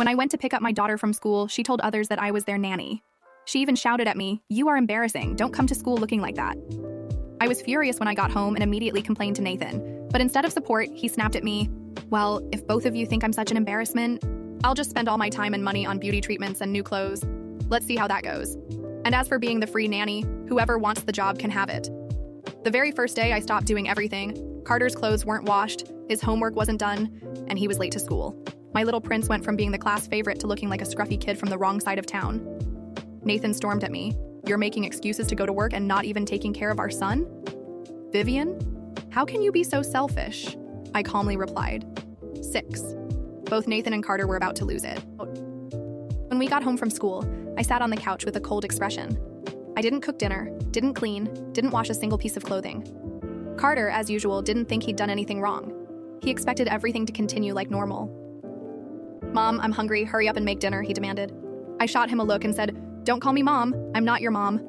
When I went to pick up my daughter from school, she told others that I was their nanny. She even shouted at me, "You are embarrassing. Don't come to school looking like that." I was furious when I got home and immediately complained to Nathan. But instead of support, he snapped at me, "Well, if both of you think I'm such an embarrassment, I'll just spend all my time and money on beauty treatments and new clothes. Let's see how that goes. And as for being the free nanny, whoever wants the job can have it." The very first day I stopped doing everything, Carter's clothes weren't washed, his homework wasn't done, and he was late to school. My little prince went from being the class favorite to looking like a scruffy kid from the wrong side of town. Nathan stormed at me, "You're making excuses to go to work and not even taking care of our son?" "Vivian, how can you be so selfish?" I calmly replied. 6. Both Nathan and Carter were about to lose it. When we got home from school, I sat on the couch with a cold expression. I didn't cook dinner, didn't clean, didn't wash a single piece of clothing. Carter, as usual, didn't think he'd done anything wrong. He expected everything to continue like normal. "Mom, I'm hungry. Hurry up and make dinner," he demanded. I shot him a look and said, "Don't call me Mom. I'm not your mom."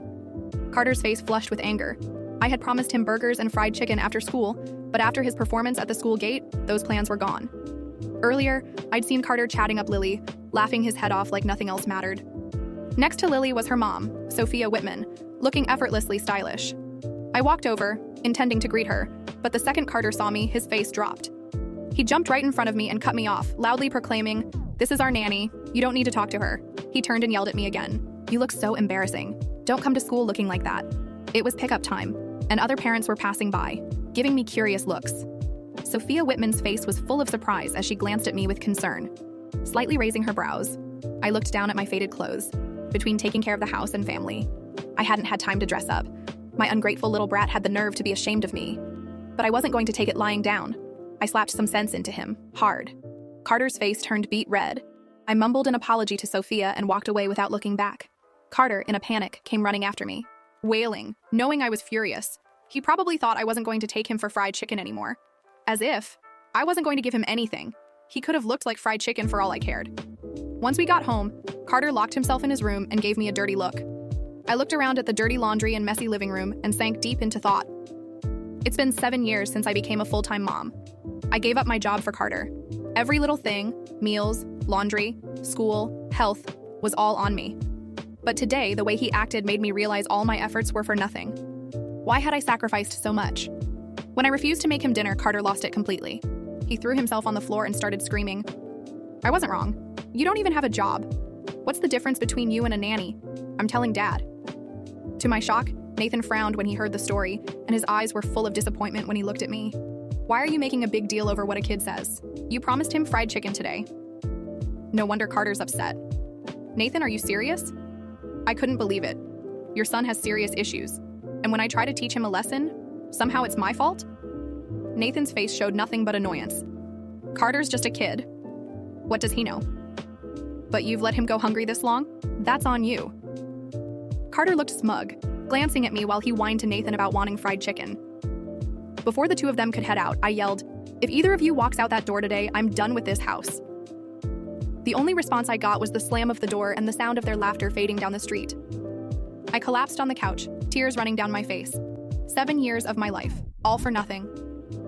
Carter's face flushed with anger. I had promised him burgers and fried chicken after school, but after his performance at the school gate, those plans were gone. Earlier, I'd seen Carter chatting up Lily, laughing his head off like nothing else mattered. Next to Lily was her mom, Sophia Whitman, looking effortlessly stylish. I walked over, intending to greet her, but the second Carter saw me, his face dropped. He jumped right in front of me and cut me off, loudly proclaiming, "This is our nanny. You don't need to talk to her." He turned and yelled at me again. "You look so embarrassing. Don't come to school looking like that." It was pickup time, and other parents were passing by, giving me curious looks. Sophia Whitman's face was full of surprise as she glanced at me with concern. Slightly raising her brows, I looked down at my faded clothes, between taking care of the house and family. I hadn't had time to dress up. My ungrateful little brat had the nerve to be ashamed of me. But I wasn't going to take it lying down. I slapped some sense into him, hard. Carter's face turned beet red. I mumbled an apology to Sophia and walked away without looking back. Carter, in a panic, came running after me, wailing, knowing I was furious. He probably thought I wasn't going to take him for fried chicken anymore. As if I wasn't going to give him anything. He could have looked like fried chicken for all I cared. Once we got home, Carter locked himself in his room and gave me a dirty look. I looked around at the dirty laundry and messy living room and sank deep into thought. It's been 7 years since I became a full-time mom. I gave up my job for Carter. Every little thing, meals, laundry, school, health, was all on me. But today, the way he acted made me realize all my efforts were for nothing. Why had I sacrificed so much? When I refused to make him dinner, Carter lost it completely. He threw himself on the floor and started screaming. I wasn't wrong. You don't even have a job. What's the difference between you and a nanny? I'm telling Dad. To my shock, Nathan frowned when he heard the story, and his eyes were full of disappointment when he looked at me. Why are you making a big deal over what a kid says? You promised him fried chicken today. No wonder Carter's upset. Nathan, are you serious? I couldn't believe it. Your son has serious issues, and when I try to teach him a lesson, somehow it's my fault? Nathan's face showed nothing but annoyance. Carter's just a kid. What does he know? But you've let him go hungry this long? That's on you. Carter looked smug, glancing at me while he whined to Nathan about wanting fried chicken. Before the two of them could head out, I yelled, "If either of you walks out that door today, I'm done with this house." The only response I got was the slam of the door and the sound of their laughter fading down the street. I collapsed on the couch, tears running down my face. 7 years of my life, all for nothing.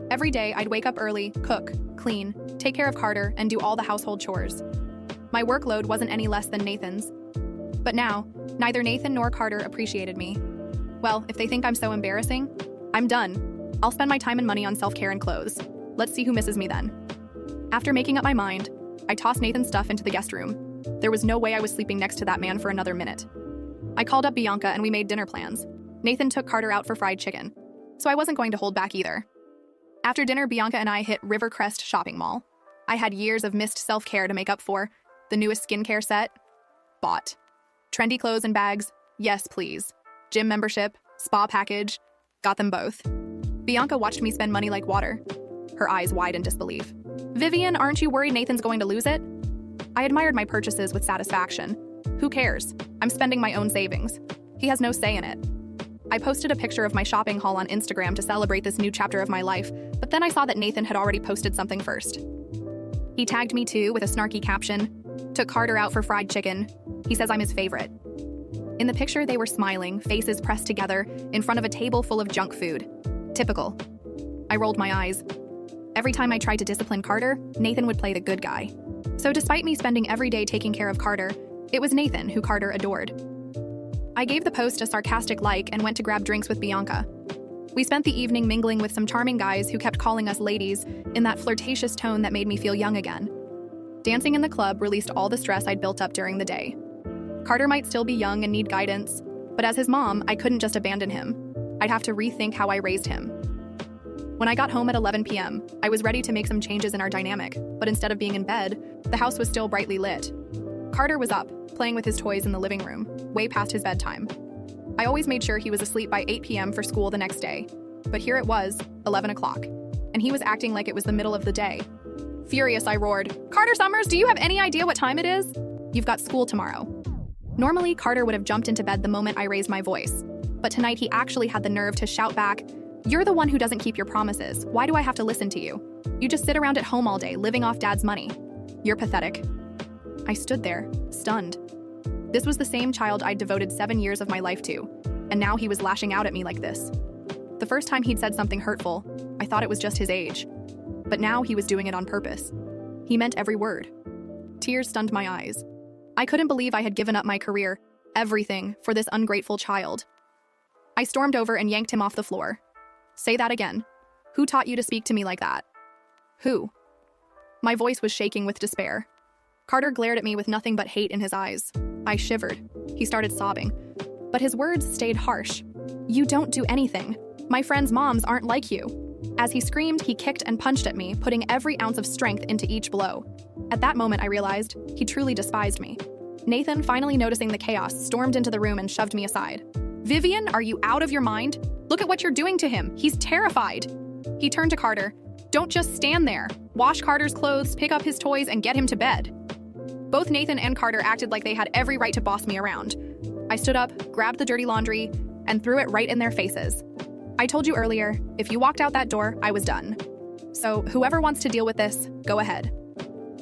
Every day, I'd wake up early, cook, clean, take care of Carter, and do all the household chores. My workload wasn't any less than Nathan's. But now, neither Nathan nor Carter appreciated me. Well, if they think I'm so embarrassing, I'm done. I'll spend my time and money on self-care and clothes. Let's see who misses me then. After making up my mind, I tossed Nathan's stuff into the guest room. There was no way I was sleeping next to that man for another minute. I called up Bianca and we made dinner plans. Nathan took Carter out for fried chicken, so I wasn't going to hold back either. After dinner, Bianca and I hit Rivercrest Shopping Mall. I had years of missed self-care to make up for. The newest skincare set? Bought. Trendy clothes and bags? Yes, please. Gym membership? Spa package? Got them both. Bianca watched me spend money like water, her eyes wide in disbelief. "Vivian, aren't you worried Nathan's going to lose it?" I admired my purchases with satisfaction. Who cares? I'm spending my own savings. He has no say in it. I posted a picture of my shopping haul on Instagram to celebrate this new chapter of my life, but then I saw that Nathan had already posted something first. He tagged me too with a snarky caption, "Took Carter out for fried chicken. He says I'm his favorite." In the picture, they were smiling, faces pressed together, in front of a table full of junk food. Typical. I rolled my eyes. Every time I tried to discipline Carter, Nathan would play the good guy. So despite me spending every day taking care of Carter, it was Nathan who Carter adored. I gave the post a sarcastic like and went to grab drinks with Bianca. We spent the evening mingling with some charming guys who kept calling us ladies in that flirtatious tone that made me feel young again. Dancing in the club released all the stress I'd built up during the day. Carter might still be young and need guidance, but as his mom, I couldn't just abandon him. I'd have to rethink how I raised him. When I got home at 11 p.m., I was ready to make some changes in our dynamic, but instead of being in bed, the house was still brightly lit. Carter was up, playing with his toys in the living room, way past his bedtime. I always made sure he was asleep by 8 p.m. for school the next day, but here it was, 11 o'clock, and he was acting like it was the middle of the day. Furious, I roared, "Carter Summers, do you have any idea what time it is? You've got school tomorrow." Normally, Carter would have jumped into bed the moment I raised my voice, but tonight he actually had the nerve to shout back, "You're the one who doesn't keep your promises. Why do I have to listen to you? You just sit around at home all day, living off Dad's money. You're pathetic." I stood there, stunned. This was the same child I'd devoted 7 years of my life to, and now he was lashing out at me like this. The first time he'd said something hurtful, I thought it was just his age. But now he was doing it on purpose. He meant every word. Tears stunned my eyes. I couldn't believe I had given up my career, everything, for this ungrateful child. I stormed over and yanked him off the floor. "Say that again. Who taught you to speak to me like that?" "Who?" My voice was shaking with despair. Carter glared at me with nothing but hate in his eyes. I shivered. He started sobbing. But his words stayed harsh. "You don't do anything. My friends' moms aren't like you." As he screamed, he kicked and punched at me, putting every ounce of strength into each blow. At that moment, I realized he truly despised me. Nathan, finally noticing the chaos, stormed into the room and shoved me aside. "Vivian, are you out of your mind? Look at what you're doing to him. He's terrified." He turned to Carter. "Don't just stand there. Wash Carter's clothes, pick up his toys, and get him to bed." Both Nathan and Carter acted like they had every right to boss me around. I stood up, grabbed the dirty laundry, and threw it right in their faces. "I told you earlier, if you walked out that door, I was done. So whoever wants to deal with this, go ahead."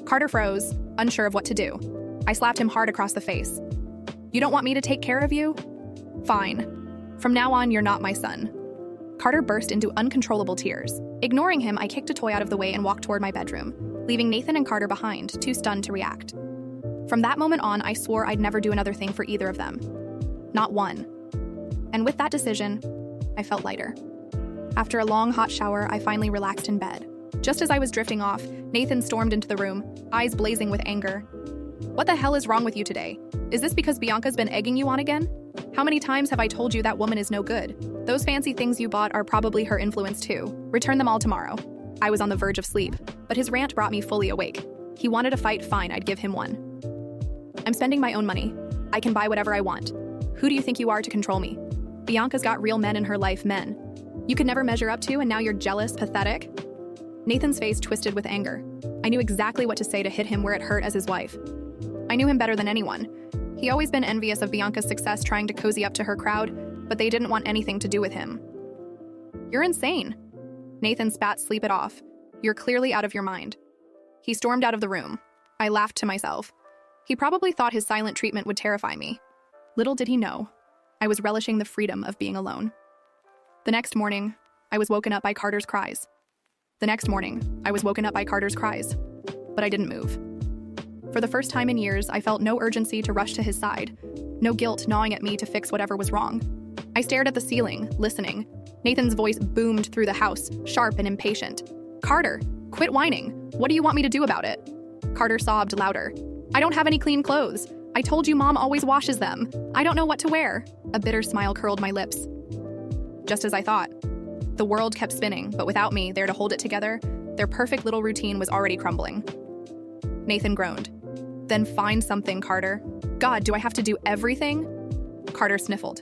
Carter froze, unsure of what to do. I slapped him hard across the face. "You don't want me to take care of you? Fine. From now on, you're not my son." Carter burst into uncontrollable tears. Ignoring him, I kicked a toy out of the way and walked toward my bedroom, leaving Nathan and Carter behind, too stunned to react. From that moment on, I swore I'd never do another thing for either of them. Not one. And with that decision, I felt lighter. After a long, hot shower, I finally relaxed in bed. Just as I was drifting off, Nathan stormed into the room, eyes blazing with anger. "What the hell is wrong with you today? Is this because Bianca's been egging you on again? How many times have I told you that woman is no good? Those fancy things you bought are probably her influence too. Return them all tomorrow." I was on the verge of sleep, but his rant brought me fully awake. He wanted a fight, fine, I'd give him one. "I'm spending my own money. I can buy whatever I want. Who do you think you are to control me? Bianca's got real men in her life, men. You could never measure up to, and now you're jealous, pathetic?" Nathan's face twisted with anger. I knew exactly what to say to hit him where it hurt as his wife. I knew him better than anyone. He always been envious of Bianca's success trying to cozy up to her crowd, but they didn't want anything to do with him. "You're insane." Nathan spat sleep it off. "You're clearly out of your mind." He stormed out of the room. I laughed to myself. He probably thought his silent treatment would terrify me. Little did he know, I was relishing the freedom of being alone. The next morning, I was woken up by Carter's cries. But I didn't move. For the first time in years, I felt no urgency to rush to his side, no guilt gnawing at me to fix whatever was wrong. I stared at the ceiling, listening. Nathan's voice boomed through the house, sharp and impatient. "Carter, quit whining. What do you want me to do about it?" Carter sobbed louder. "I don't have any clean clothes. I told you Mom always washes them. I don't know what to wear." A bitter smile curled my lips. Just as I thought. The world kept spinning, but without me there to hold it together, their perfect little routine was already crumbling. Nathan groaned. "Then find something, Carter. God, do I have to do everything?" Carter sniffled.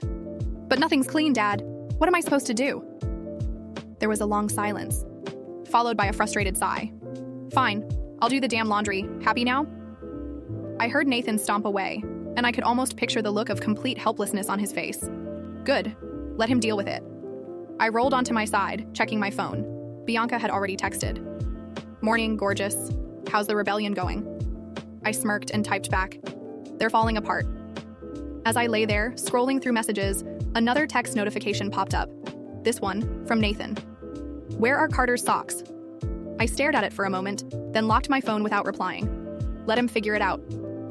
"But nothing's clean, Dad. What am I supposed to do?" There was a long silence, followed by a frustrated sigh. "Fine, I'll do the damn laundry. Happy now?" I heard Nathan stomp away, and I could almost picture the look of complete helplessness on his face. Good. Let him deal with it. I rolled onto my side, checking my phone. Bianca had already texted. "Morning, gorgeous. How's the rebellion going?" I smirked and typed back. "They're falling apart." As I lay there, scrolling through messages, another text notification popped up. This one, from Nathan. "Where are Carter's socks?" I stared at it for a moment, then locked my phone without replying. Let him figure it out.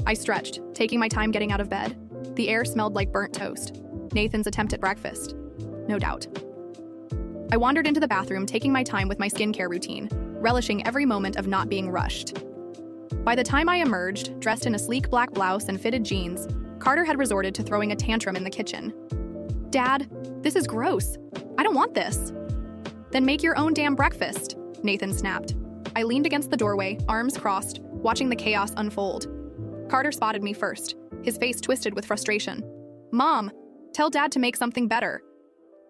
I stretched, taking my time getting out of bed. The air smelled like burnt toast. Nathan's attempt at breakfast. No doubt. I wandered into the bathroom, taking my time with my skincare routine, relishing every moment of not being rushed. By the time I emerged, dressed in a sleek black blouse and fitted jeans, Carter had resorted to throwing a tantrum in the kitchen. "Dad, this is gross. I don't want this." "Then make your own damn breakfast," Nathan snapped. I leaned against the doorway, arms crossed, watching the chaos unfold. Carter spotted me first, his face twisted with frustration. "Mom, tell Dad to make something better."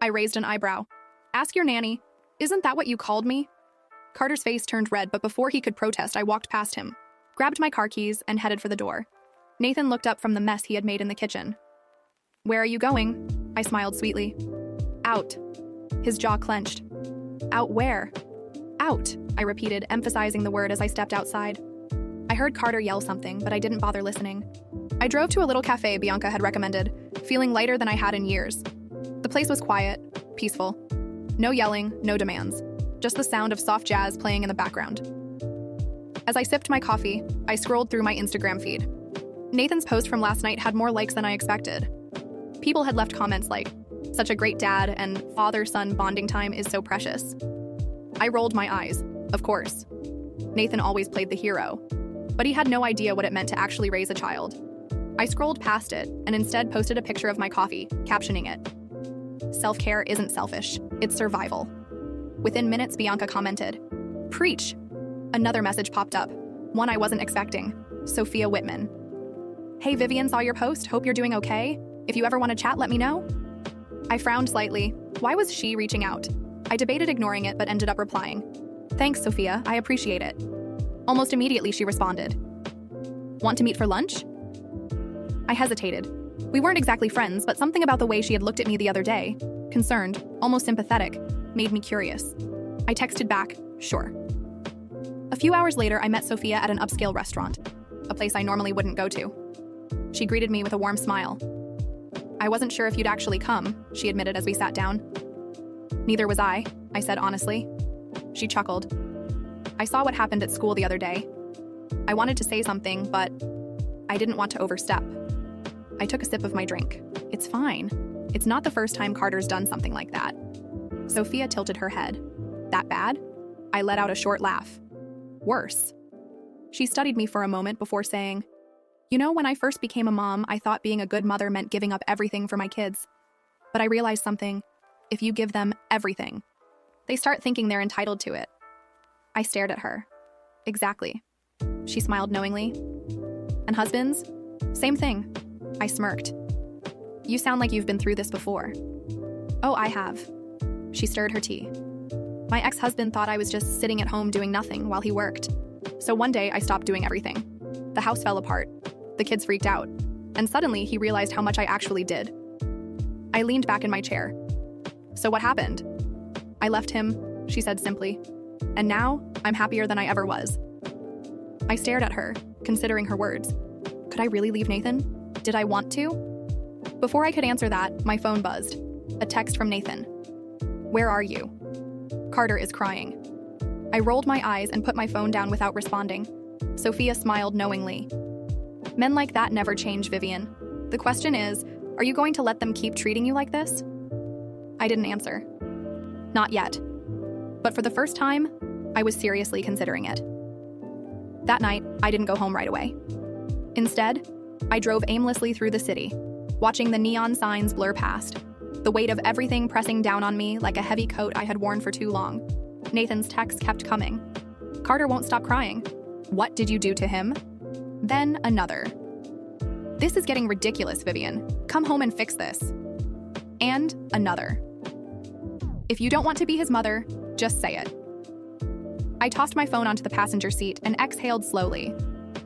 I raised an eyebrow. "Ask your nanny. Isn't that what you called me?" Carter's face turned red, but before he could protest, I walked past him, grabbed my car keys, and headed for the door. Nathan looked up from the mess he had made in the kitchen. "Where are you going?" I smiled sweetly. "Out." His jaw clenched. "Out where?" "Out," I repeated, emphasizing the word as I stepped outside. I heard Carter yell something, but I didn't bother listening. I drove to a little cafe Bianca had recommended, feeling lighter than I had in years. The place was quiet, peaceful. No yelling, no demands. Just the sound of soft jazz playing in the background. As I sipped my coffee, I scrolled through my Instagram feed. Nathan's post from last night had more likes than I expected. People had left comments like, "Such a great dad," and "Father-son bonding time is so precious." I rolled my eyes. Of course. Nathan always played the hero. But he had no idea what it meant to actually raise a child. I scrolled past it and instead posted a picture of my coffee, captioning it, "Self-care isn't selfish, it's survival." Within minutes, Bianca commented, "Preach." Another message popped up, one I wasn't expecting, Sophia Whitman. "Hey Vivian, saw your post, hope you're doing okay. If you ever want to chat, let me know." I frowned slightly. Why was she reaching out? I debated ignoring it, but ended up replying. "Thanks, Sophia, I appreciate it." Almost immediately, she responded, "Want to meet for lunch?" I hesitated. We weren't exactly friends, but something about the way she had looked at me the other day, concerned, almost sympathetic, made me curious. I texted back, "Sure." A few hours later, I met Sophia at an upscale restaurant, a place I normally wouldn't go to. She greeted me with a warm smile. "I wasn't sure if you'd actually come," she admitted as we sat down. "Neither was I said honestly. She chuckled. "I saw what happened at school the other day. I wanted to say something, but I didn't want to overstep." I took a sip of my drink. "It's fine. It's not the first time Carter's done something like that." Sophia tilted her head. "That bad?" I let out a short laugh. "Worse." She studied me for a moment before saying, "You know, when I first became a mom, I thought being a good mother meant giving up everything for my kids. But I realized something. If you give them everything, they start thinking they're entitled to it." I stared at her. "Exactly." She smiled knowingly. "And husbands? Same thing." I smirked. "You sound like you've been through this before." "Oh, I have." She stirred her tea. "My ex-husband thought I was just sitting at home doing nothing while he worked. So one day I stopped doing everything. The house fell apart. The kids freaked out. And suddenly he realized how much I actually did." I leaned back in my chair. "So what happened?" "I left him," she said simply. "And now I'm happier than I ever was." I stared at her, considering her words. Could I really leave Nathan? Did I want to? Before I could answer that, my phone buzzed. A text from Nathan. "Where are you?" "Carter is crying." I rolled my eyes and put my phone down without responding. Sophia smiled knowingly. "Men like that never change, Vivian. The question is, are you going to let them keep treating you like this?" I didn't answer. Not yet. But for the first time, I was seriously considering it. That night, I didn't go home right away. Instead, I drove aimlessly through the city, watching the neon signs blur past, the weight of everything pressing down on me like a heavy coat I had worn for too long. Nathan's texts kept coming. "Carter won't stop crying. What did you do to him?" Then another. "This is getting ridiculous, Vivian. Come home and fix this." And another. "If you don't want to be his mother, just say it." I tossed my phone onto the passenger seat and exhaled slowly.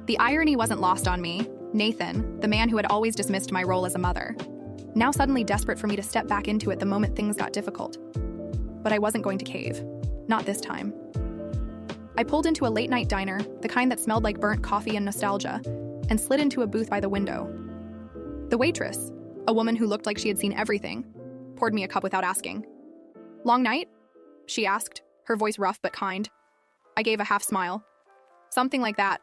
The irony wasn't lost on me. Nathan, the man who had always dismissed my role as a mother, now suddenly desperate for me to step back into it the moment things got difficult. But I wasn't going to cave. Not this time. I pulled into a late-night diner, the kind that smelled like burnt coffee and nostalgia, and slid into a booth by the window. The waitress, a woman who looked like she had seen everything, poured me a cup without asking. "Long night?" she asked, her voice rough but kind. I gave a half smile. "Something like that."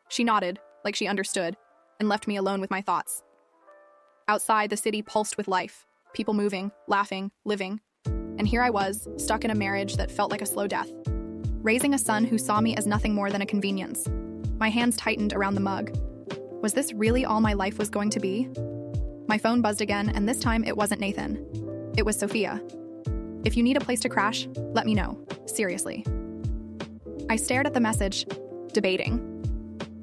She nodded, like she understood, and left me alone with my thoughts. Outside, the city pulsed with life, people moving, laughing, living. And here I was, stuck in a marriage that felt like a slow death. Raising a son who saw me as nothing more than a convenience. My hands tightened around the mug. Was this really all my life was going to be? My phone buzzed again, and this time it wasn't Nathan. It was Sophia. If you need a place to crash, let me know. Seriously. I stared at the message, debating.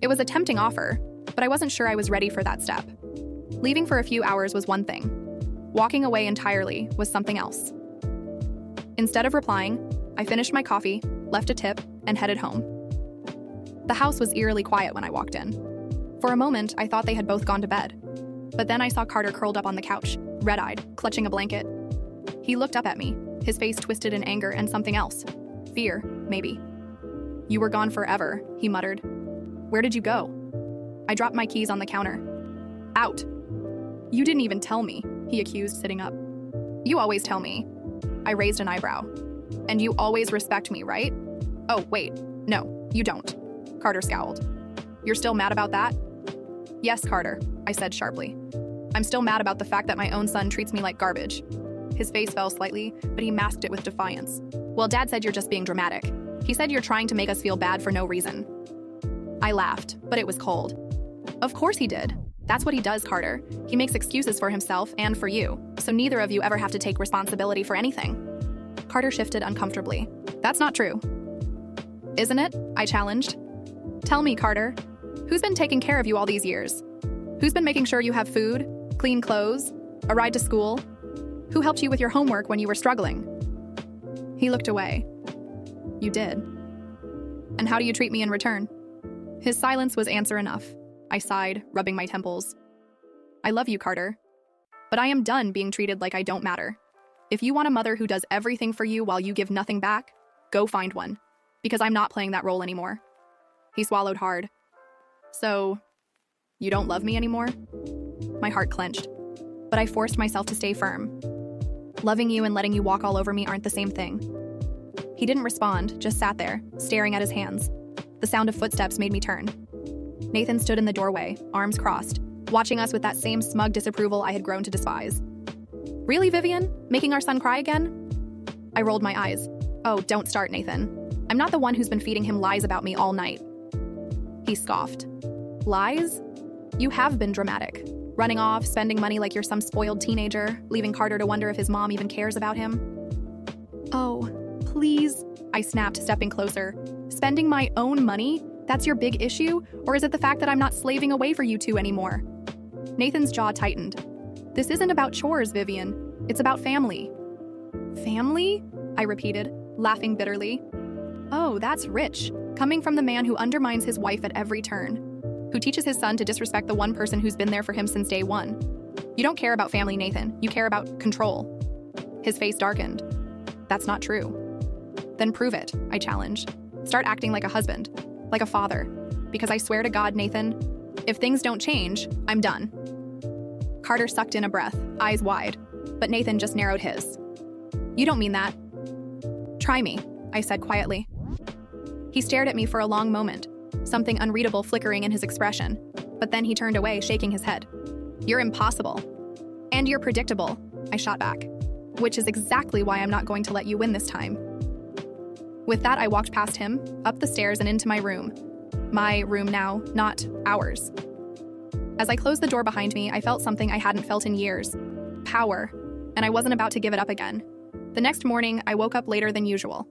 It was a tempting offer, but I wasn't sure I was ready for that step. Leaving for a few hours was one thing. Walking away entirely was something else. Instead of replying, I finished my coffee, left a tip, and headed home. The house was eerily quiet when I walked in. For a moment, I thought they had both gone to bed. But then I saw Carter curled up on the couch, red-eyed, clutching a blanket. He looked up at me, his face twisted in anger and something else. Fear, maybe. "You were gone forever," he muttered. "Where did you go?" I dropped my keys on the counter. "Out." "You didn't even tell me," he accused, sitting up. "You always tell me." I raised an eyebrow. "And you always respect me, right?" "Oh, wait. No, you don't." Carter scowled. "You're still mad about that?" "Yes, Carter," I said sharply. "I'm still mad about the fact that my own son treats me like garbage." His face fell slightly, but he masked it with defiance. "Well, Dad said you're just being dramatic. He said you're trying to make us feel bad for no reason." I laughed, but it was cold. "Of course he did. That's what he does, Carter. He makes excuses for himself and for you, so neither of you ever have to take responsibility for anything." Carter shifted uncomfortably. "That's not true." "Isn't it?" I challenged. "Tell me, Carter. Who's been taking care of you all these years? Who's been making sure you have food, clean clothes, a ride to school? Who helped you with your homework when you were struggling?" He looked away. "You did. And how do you treat me in return?" His silence was answer enough. I sighed, rubbing my temples. "I love you, Carter. But I am done being treated like I don't matter. If you want a mother who does everything for you while you give nothing back, go find one. Because I'm not playing that role anymore." He swallowed hard. "So, you don't love me anymore?" My heart clenched, but I forced myself to stay firm. "Loving you and letting you walk all over me aren't the same thing." He didn't respond, just sat there, staring at his hands. The sound of footsteps made me turn. Nathan stood in the doorway, arms crossed, watching us with that same smug disapproval I had grown to despise. "Really, Vivian? Making our son cry again?" I rolled my eyes. "Oh, don't start, Nathan. I'm not the one who's been feeding him lies about me all night." He scoffed. "Lies? You have been dramatic. Running off, spending money like you're some spoiled teenager, leaving Carter to wonder if his mom even cares about him." "Oh, please," I snapped, stepping closer. "Spending my own money? That's your big issue? Or is it the fact that I'm not slaving away for you two anymore?" Nathan's jaw tightened. "This isn't about chores, Vivian. It's about family." "Family?" I repeated, laughing bitterly. "Oh, that's rich. Coming from the man who undermines his wife at every turn. Who teaches his son to disrespect the one person who's been there for him since day one. You don't care about family, Nathan. You care about control." His face darkened. "That's not true." "Then prove it," I challenged. "Start acting like a husband. Like a father. Because I swear to God, Nathan, if things don't change, I'm done." Carter sucked in a breath, eyes wide, but Nathan just narrowed his. "You don't mean that." "Try me," I said quietly. He stared at me for a long moment, something unreadable flickering in his expression, but then he turned away, shaking his head. "You're impossible. And you're predictable," I shot back. "Which is exactly why I'm not going to let you win this time." With that, I walked past him, up the stairs and into my room. My room now, not ours. As I closed the door behind me, I felt something I hadn't felt in years. Power. And I wasn't about to give it up again. The next morning, I woke up later than usual.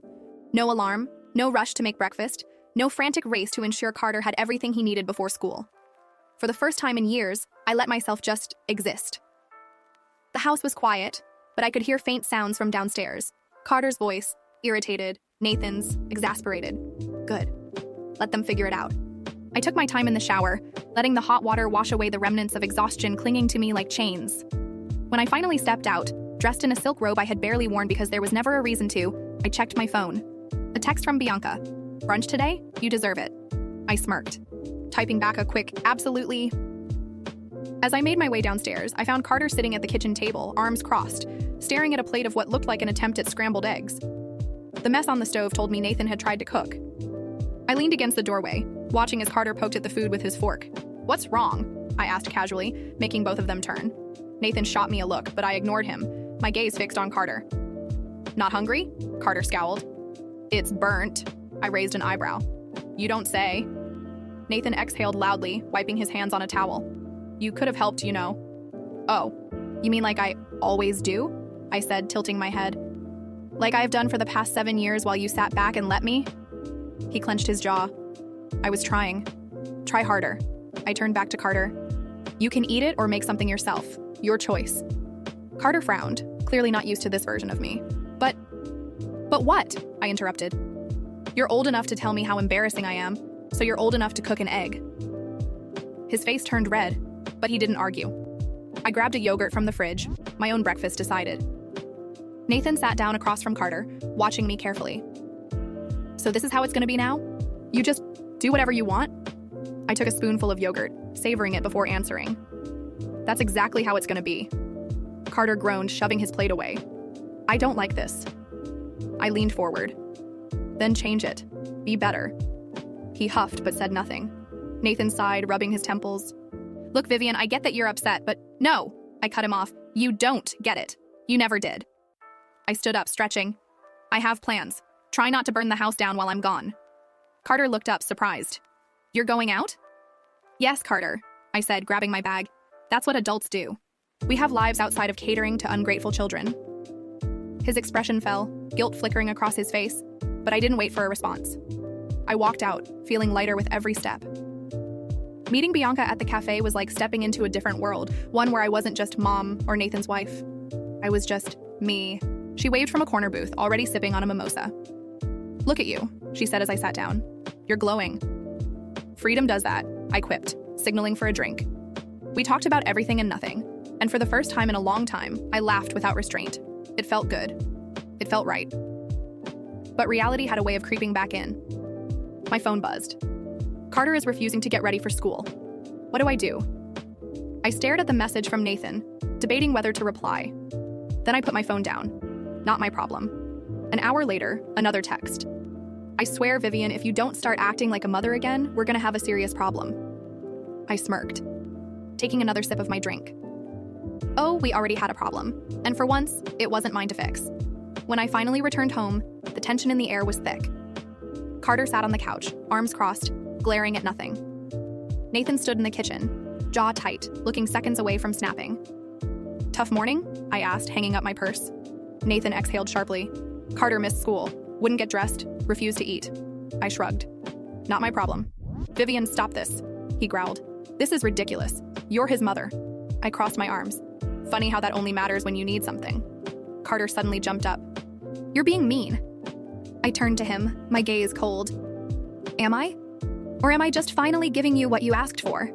No alarm, no rush to make breakfast, no frantic race to ensure Carter had everything he needed before school. For the first time in years, I let myself just exist. The house was quiet, but I could hear faint sounds from downstairs. Carter's voice, irritated, Nathan's, exasperated. Good. Let them figure it out. I took my time in the shower, letting the hot water wash away the remnants of exhaustion clinging to me like chains. When I finally stepped out, dressed in a silk robe I had barely worn because there was never a reason to, I checked my phone. A text from Bianca. "Brunch today? You deserve it." I smirked, typing back a quick, "Absolutely." As I made my way downstairs, I found Carter sitting at the kitchen table, arms crossed, staring at a plate of what looked like an attempt at scrambled eggs. The mess on the stove told me Nathan had tried to cook. I leaned against the doorway, watching as Carter poked at the food with his fork. "What's wrong?" I asked casually, making both of them turn. Nathan shot me a look, but I ignored him, my gaze fixed on Carter. "Not hungry?" Carter scowled. "It's burnt." I raised an eyebrow. "You don't say." Nathan exhaled loudly, wiping his hands on a towel. "You could have helped, you know." "Oh, you mean like I always do?" I said, tilting my head. "Like I've done for the past 7 years while you sat back and let me?" He clenched his jaw. "I was trying. Try harder." I turned back to Carter. "You can eat it or make something yourself. Your choice." Carter frowned, clearly not used to this version of me. But what?" I interrupted. "You're old enough to tell me how embarrassing I am, so you're old enough to cook an egg." His face turned red, but he didn't argue. I grabbed a yogurt from the fridge, my own breakfast decided. Nathan sat down across from Carter, watching me carefully. "So this is how it's gonna be now? You just do whatever you want?" I took a spoonful of yogurt, savoring it before answering. "That's exactly how it's gonna be." Carter groaned, shoving his plate away. "I don't like this." I leaned forward. "Then change it. Be better." He huffed but said nothing. Nathan sighed, rubbing his temples. "Look, Vivian, I get that you're upset, but no!" I cut him off. "You don't get it. You never did." I stood up, stretching. "I have plans. Try not to burn the house down while I'm gone." Carter looked up, surprised. "You're going out?" "Yes, Carter," I said, grabbing my bag. "That's what adults do. We have lives outside of catering to ungrateful children." His expression fell, guilt flickering across his face, but I didn't wait for a response. I walked out, feeling lighter with every step. Meeting Bianca at the cafe was like stepping into a different world, one where I wasn't just Mom or Nathan's wife. I was just me. She waved from a corner booth, already sipping on a mimosa. "Look at you," she said as I sat down. "You're glowing." "Freedom does that," I quipped, signaling for a drink. We talked about everything and nothing, and for the first time in a long time, I laughed without restraint. It felt good. It felt right. But reality had a way of creeping back in. My phone buzzed. Carter is refusing to get ready for school. What do I do? I stared at the message from Nathan, debating whether to reply. Then I put my phone down. Not my problem. An hour later, another text. "I swear, Vivian, if you don't start acting like a mother again, we're gonna have a serious problem." I smirked, taking another sip of my drink. Oh, we already had a problem, and for once, it wasn't mine to fix. When I finally returned home, the tension in the air was thick. Carter sat on the couch, arms crossed, glaring at nothing. Nathan stood in the kitchen, jaw tight, looking seconds away from snapping. "Tough morning?" I asked, hanging up my purse. Nathan exhaled sharply. Carter missed school, wouldn't get dressed, refused to eat. I shrugged. "Not my problem." "Vivian, stop this," he growled. "This is ridiculous. You're his mother." I crossed my arms. "Funny how that only matters when you need something." Carter suddenly jumped up. "You're being mean." I turned to him, my gaze cold. "Am I? Or am I just finally giving you what you asked for?"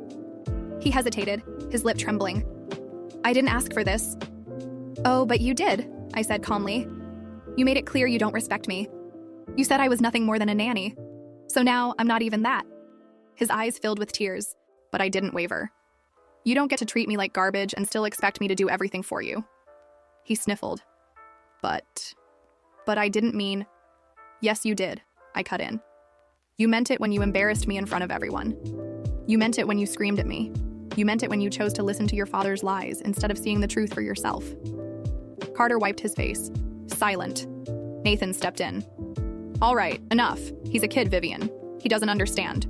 He hesitated, his lip trembling. "I didn't ask for this." "Oh, but you did," I said calmly. "You made it clear you don't respect me. You said I was nothing more than a nanny. So now I'm not even that." His eyes filled with tears, but I didn't waver. "You don't get to treat me like garbage and still expect me to do everything for you." He sniffled. But I didn't mean." "Yes, you did," I cut in. "You meant it when you embarrassed me in front of everyone. You meant it when you screamed at me. You meant it when you chose to listen to your father's lies instead of seeing the truth for yourself." Carter wiped his face, silent. Nathan stepped in. "All right, enough. He's a kid, Vivian. He doesn't understand."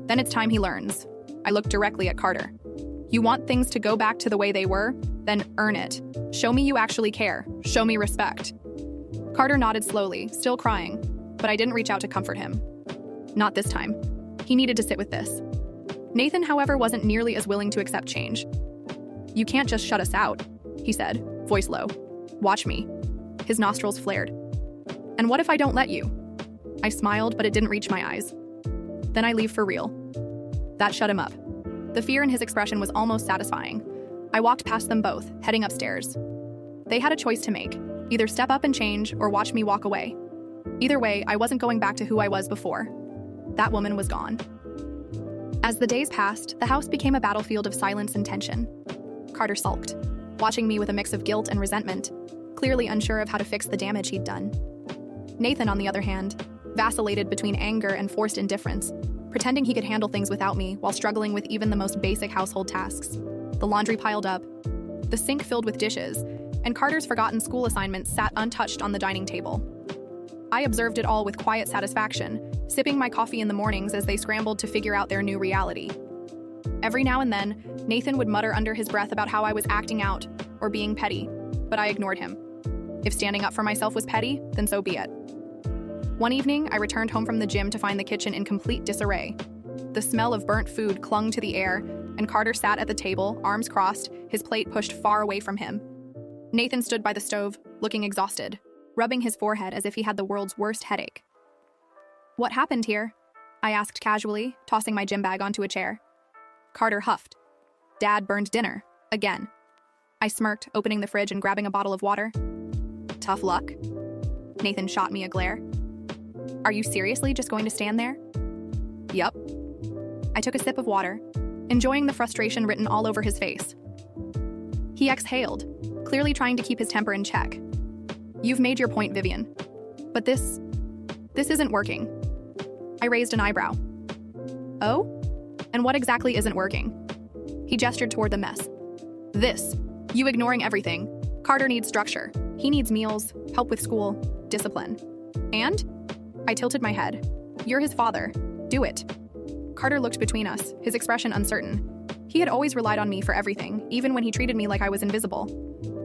"Then it's time he learns." I looked directly at Carter. "You want things to go back to the way they were? Then earn it. Show me you actually care. Show me respect." Carter nodded slowly, still crying, but I didn't reach out to comfort him. Not this time. He needed to sit with this. Nathan, however, wasn't nearly as willing to accept change. "You can't just shut us out," he said, voice low. "Watch me." His nostrils flared. "And what if I don't let you?" I smiled, but it didn't reach my eyes. "Then I leave for real." That shut him up. The fear in his expression was almost satisfying. I walked past them both, heading upstairs. They had a choice to make, either step up and change or watch me walk away. Either way, I wasn't going back to who I was before. That woman was gone. As the days passed, the house became a battlefield of silence and tension. Carter sulked, watching me with a mix of guilt and resentment, clearly unsure of how to fix the damage he'd done. Nathan, on the other hand, vacillated between anger and forced indifference, pretending he could handle things without me while struggling with even the most basic household tasks. The laundry piled up, the sink filled with dishes, and Carter's forgotten school assignments sat untouched on the dining table. I observed it all with quiet satisfaction, sipping my coffee in the mornings as they scrambled to figure out their new reality. Every now and then, Nathan would mutter under his breath about how I was acting out or being petty, but I ignored him. If standing up for myself was petty, then so be it. One evening, I returned home from the gym to find the kitchen in complete disarray. The smell of burnt food clung to the air, and Carter sat at the table, arms crossed, his plate pushed far away from him. Nathan stood by the stove, looking exhausted, rubbing his forehead as if he had the world's worst headache. "What happened here?" I asked casually, tossing my gym bag onto a chair. Carter huffed. "Dad burned dinner. Again." I smirked, opening the fridge and grabbing a bottle of water. "Tough luck?" Nathan shot me a glare. "Are you seriously just going to stand there?" "Yup." I took a sip of water, enjoying the frustration written all over his face. He exhaled, clearly trying to keep his temper in check. "You've made your point, Vivian. But this isn't working." I raised an eyebrow. "Oh? And what exactly isn't working?" He gestured toward the mess. "This. You ignoring everything. Carter needs structure. He needs meals, help with school, discipline. And?" I tilted my head. "You're his father. Do it." Carter looked between us, his expression uncertain. He had always relied on me for everything, even when he treated me like I was invisible.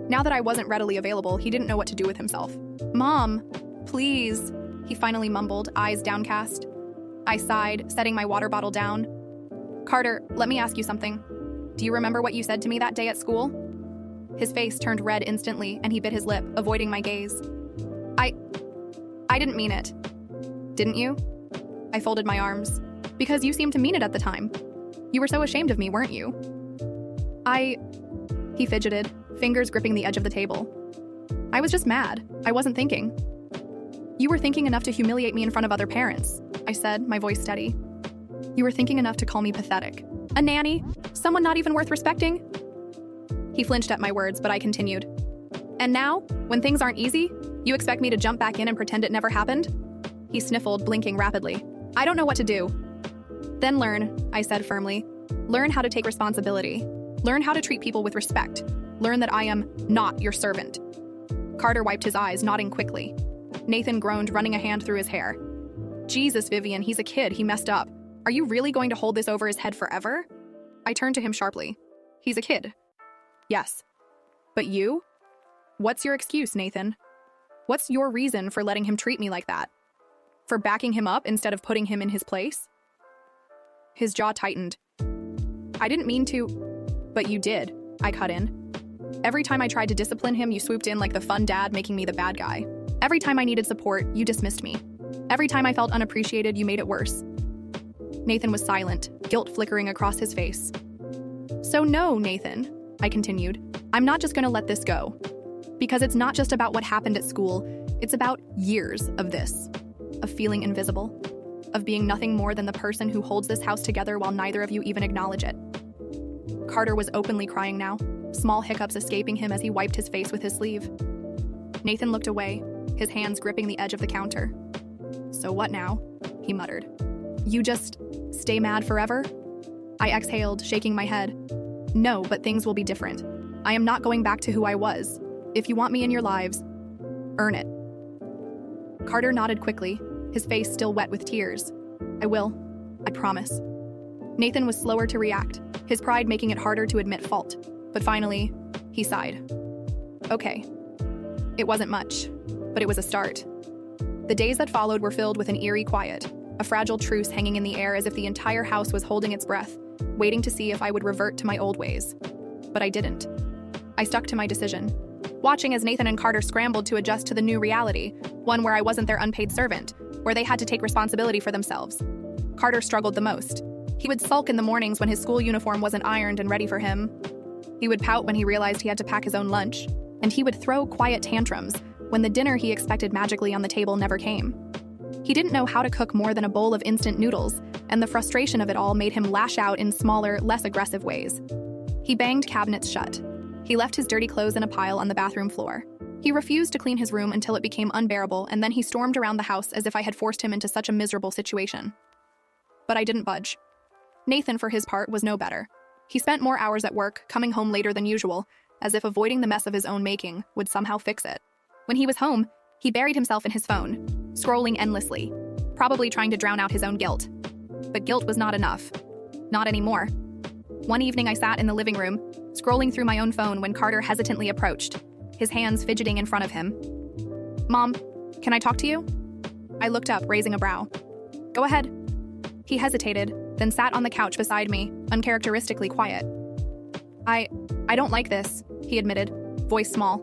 Now that I wasn't readily available, he didn't know what to do with himself. "Mom, please," he finally mumbled, eyes downcast. I sighed, setting my water bottle down. "Carter, let me ask you something. Do you remember what you said to me that day at school?" His face turned red instantly, and he bit his lip, avoiding my gaze. I didn't mean it." "Didn't you?" I folded my arms. "Because you seemed to mean it at the time. You were so ashamed of me, weren't you?" He fidgeted, fingers gripping the edge of the table. "I was just mad. I wasn't thinking." "You were thinking enough to humiliate me in front of other parents," I said, my voice steady. "You were thinking enough to call me pathetic. A nanny? Someone not even worth respecting?" He flinched at my words, but I continued. "And now, when things aren't easy, you expect me to jump back in and pretend it never happened?" He sniffled, blinking rapidly. "I don't know what to do." "Then learn," I said firmly. "Learn how to take responsibility. Learn how to treat people with respect. Learn that I am not your servant." Carter wiped his eyes, nodding quickly. Nathan groaned, running a hand through his hair. "Jesus, Vivian, he's a kid. He messed up. Are you really going to hold this over his head forever?" I turned to him sharply. "He's a kid." "Yes. But you? What's your excuse, Nathan? What's your reason for letting him treat me like that? For backing him up instead of putting him in his place?" His jaw tightened. "I didn't mean to, but you did," I cut in. "Every time I tried to discipline him, you swooped in like the fun dad, making me the bad guy. Every time I needed support, you dismissed me. Every time I felt unappreciated, you made it worse." Nathan was silent, guilt flickering across his face. "So no, Nathan," I continued, "I'm not just going to let this go. Because it's not just about what happened at school, it's about years of this. Of feeling invisible. Of being nothing more than the person who holds this house together while neither of you even acknowledge it." Carter was openly crying now, small hiccups escaping him as he wiped his face with his sleeve. Nathan looked away, his hands gripping the edge of the counter. "So what now?" he muttered. "You just stay mad forever?" I exhaled, shaking my head. "No, but things will be different. I am not going back to who I was. If you want me in your lives, earn it." Carter nodded quickly, his face still wet with tears. "I will. I promise." Nathan was slower to react, his pride making it harder to admit fault. But finally, he sighed. "Okay. It wasn't much, but it was a start." The days that followed were filled with an eerie quiet, a fragile truce hanging in the air as if the entire house was holding its breath, waiting to see if I would revert to my old ways. But I didn't. I stuck to my decision, watching as Nathan and Carter scrambled to adjust to the new reality, one where I wasn't their unpaid servant, where they had to take responsibility for themselves. Carter struggled the most. He would sulk in the mornings when his school uniform wasn't ironed and ready for him. He would pout when he realized he had to pack his own lunch, and he would throw quiet tantrums when the dinner he expected magically on the table never came. He didn't know how to cook more than a bowl of instant noodles, and the frustration of it all made him lash out in smaller, less aggressive ways. He banged cabinets shut. He left his dirty clothes in a pile on the bathroom floor. He refused to clean his room until it became unbearable, and then he stormed around the house as if I had forced him into such a miserable situation. but I didn't budge. Nathan, for his part, was no better. He spent more hours at work, coming home later than usual, as if avoiding the mess of his own making would somehow fix it. When he was home, he buried himself in his phone, scrolling endlessly, probably trying to drown out his own guilt. But guilt was not enough. Not anymore. One evening I sat in the living room, scrolling through my own phone when Carter hesitantly approached, his hands fidgeting in front of him. "Mom, can I talk to you?" I looked up, raising a brow. "Go ahead." He hesitated, then sat on the couch beside me, uncharacteristically quiet. I don't like this," he admitted, voice small.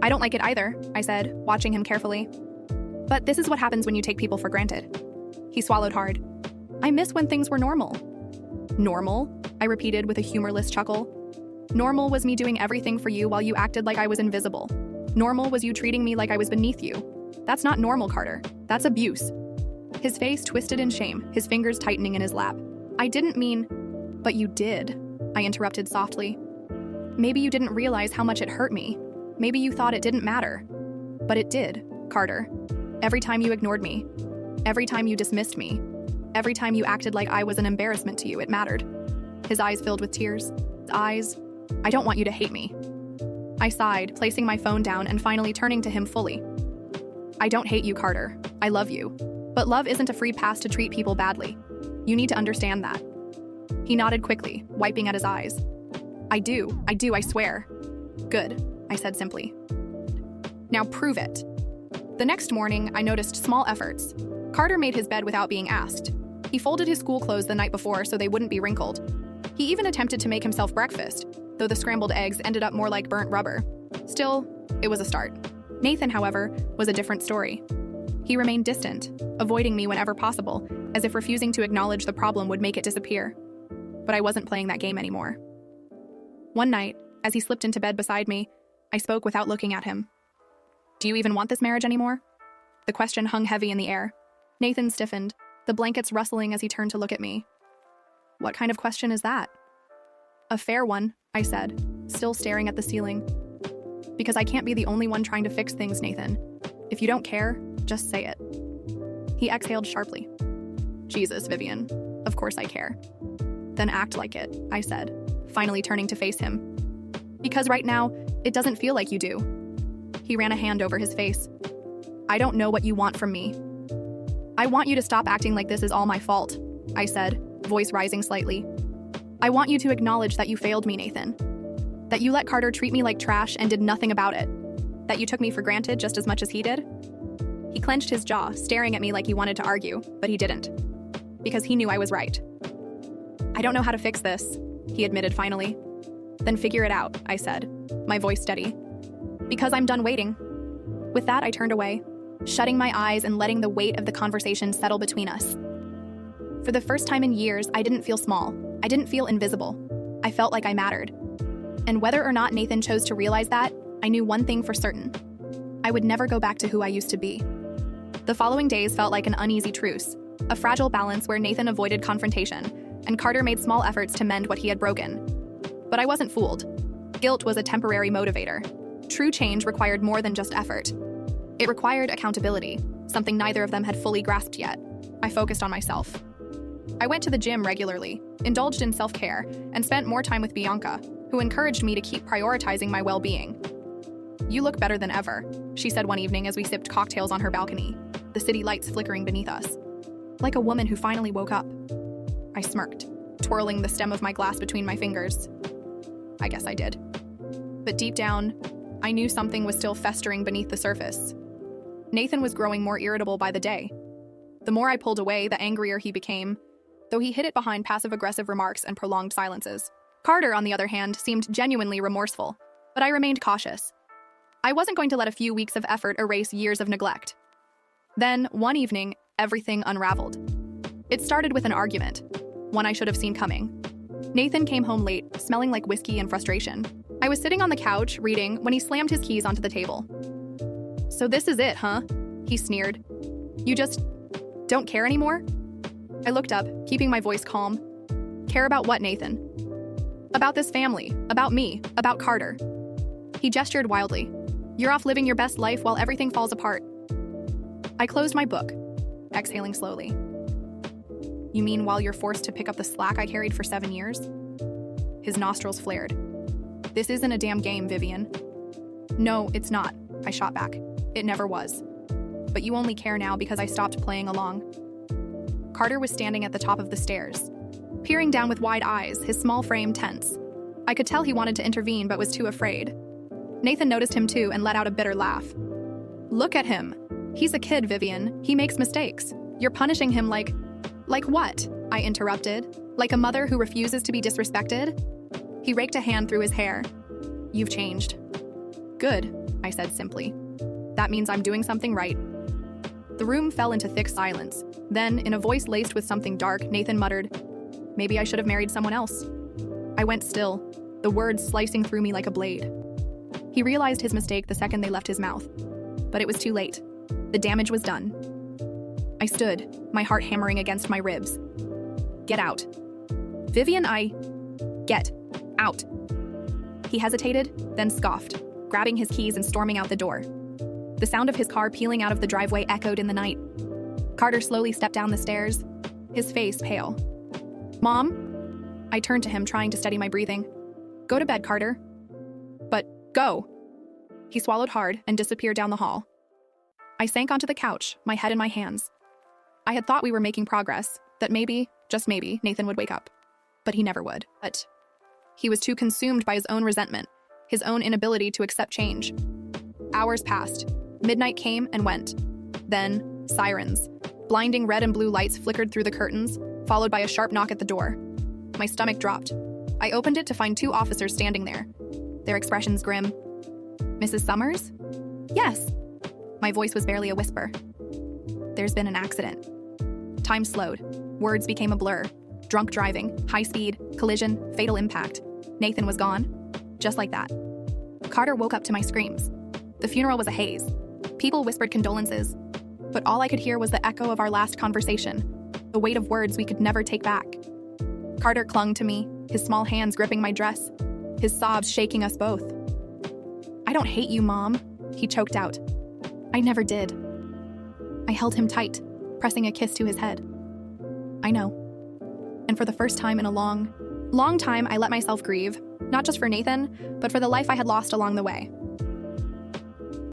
"I don't like it either," I said, watching him carefully. "But this is what happens when you take people for granted." He swallowed hard. "I miss when things were normal." "Normal?" I repeated with a humorless chuckle. "Normal was me doing everything for you while you acted like I was invisible. Normal was you treating me like I was beneath you. That's not normal, Carter. That's abuse." His face twisted in shame, his fingers tightening in his lap. "I didn't mean—" "But you did," I interrupted softly. "Maybe you didn't realize how much it hurt me. Maybe you thought it didn't matter. But it did, Carter. Every time you ignored me. Every time you dismissed me. Every time you acted like I was an embarrassment to you, it mattered." His eyes filled with tears. Eyes. "I don't want you to hate me." I sighed, placing my phone down and finally turning to him fully. "I don't hate you, Carter. I love you. But love isn't a free pass to treat people badly. You need to understand that." He nodded quickly, wiping at his eyes. I do, I swear." "Good," I said simply. "Now prove it." The next morning, I noticed small efforts. Carter made his bed without being asked. He folded his school clothes the night before so they wouldn't be wrinkled. He even attempted to make himself breakfast, though the scrambled eggs ended up more like burnt rubber. Still, it was a start. Nathan, however, was a different story. He remained distant, avoiding me whenever possible, as if refusing to acknowledge the problem would make it disappear. But I wasn't playing that game anymore. One night, as he slipped into bed beside me, I spoke without looking at him. "Do you even want this marriage anymore?" The question hung heavy in the air. Nathan stiffened, the blankets rustling as he turned to look at me. "What kind of question is that?" "A fair one," I said, still staring at the ceiling. "Because I can't be the only one trying to fix things, Nathan. If you don't care, just say it." He exhaled sharply. "Jesus, Vivian. Of course I care." "Then act like it," I said, finally turning to face him. "Because right now, it doesn't feel like you do." He ran a hand over his face. "I don't know what you want from me." "I want you to stop acting like this is all my fault," I said, voice rising slightly. "I want you to acknowledge that you failed me, Nathan. That you let Carter treat me like trash and did nothing about it. That you took me for granted just as much as he did." He clenched his jaw, staring at me like he wanted to argue, but he didn't. Because he knew I was right. "I don't know how to fix this," he admitted finally. "Then figure it out," I said, my voice steady. "Because I'm done waiting." With that, I turned away, shutting my eyes and letting the weight of the conversation settle between us. For the first time in years, I didn't feel small. I didn't feel invisible. I felt like I mattered. And whether or not Nathan chose to realize that, I knew one thing for certain. I would never go back to who I used to be. The following days felt like an uneasy truce, a fragile balance where Nathan avoided confrontation, and Carter made small efforts to mend what he had broken. But I wasn't fooled. Guilt was a temporary motivator. True change required more than just effort. It required accountability, something neither of them had fully grasped yet. I focused on myself. I went to the gym regularly, indulged in self-care, and spent more time with Bianca, who encouraged me to keep prioritizing my well-being. "You look better than ever," she said one evening as we sipped cocktails on her balcony, the city lights flickering beneath us. "Like a woman who finally woke up." I smirked, twirling the stem of my glass between my fingers. I guess I did. But deep down, I knew something was still festering beneath the surface. Nathan was growing more irritable by the day. The more I pulled away, the angrier he became, though he hid it behind passive-aggressive remarks and prolonged silences. Carter, on the other hand, seemed genuinely remorseful, but I remained cautious. I wasn't going to let a few weeks of effort erase years of neglect. Then, one evening, everything unraveled. It started with an argument, one I should have seen coming. Nathan came home late, smelling like whiskey and frustration. I was sitting on the couch, reading, when he slammed his keys onto the table. "So this is it, huh?" he sneered. "You just don't care anymore?" I looked up, keeping my voice calm. "Care about what, Nathan?" "About this family, about me, about Carter." He gestured wildly. "You're off living your best life while everything falls apart." I closed my book, exhaling slowly. You mean while you're forced to pick up the slack I carried for 7 years? His nostrils flared. This isn't a damn game, Vivian. No, it's not, I shot back. It never was. But you only care now because I stopped playing along. Carter was standing at the top of the stairs, peering down with wide eyes, his small frame tense. I could tell he wanted to intervene but was too afraid. Nathan noticed him too and let out a bitter laugh. Look at him. He's a kid, Vivian. He makes mistakes. You're punishing him like what? I interrupted. Like a mother who refuses to be disrespected? He raked a hand through his hair. You've changed. Good, I said simply. That means I'm doing something right. The room fell into thick silence. Then, in a voice laced with something dark, Nathan muttered, Maybe I should have married someone else. I went still, the words slicing through me like a blade. He realized his mistake the second they left his mouth. But it was too late. The damage was done. I stood, my heart hammering against my ribs. Get out. Vivian, Get out. He hesitated, then scoffed, grabbing his keys and storming out the door. The sound of his car peeling out of the driveway echoed in the night. Carter slowly stepped down the stairs, his face pale. Mom? I turned to him, trying to steady my breathing. Go to bed, Carter. But go. He swallowed hard and disappeared down the hall. I sank onto the couch, my head in my hands. I had thought we were making progress, that maybe, just maybe, Nathan would wake up. But he never would. But he was too consumed by his own resentment, his own inability to accept change. Hours passed. Midnight came and went. Then, sirens. Blinding red and blue lights flickered through the curtains, followed by a sharp knock at the door. My stomach dropped. I opened it to find 2 officers standing there, their expressions grim. Mrs. Summers? Yes. My voice was barely a whisper. There's been an accident. Time slowed. Words became a blur. Drunk driving, high speed, collision, fatal impact. Nathan was gone. Just like that. Carter woke up to my screams. The funeral was a haze. People whispered condolences. But all I could hear was the echo of our last conversation, the weight of words we could never take back. Carter clung to me, his small hands gripping my dress, his sobs shaking us both. I don't hate you, Mom, he choked out. I never did. I held him tight, pressing a kiss to his head. I know. And for the first time in a long time, I let myself grieve, not just for Nathan, but for the life I had lost along the way.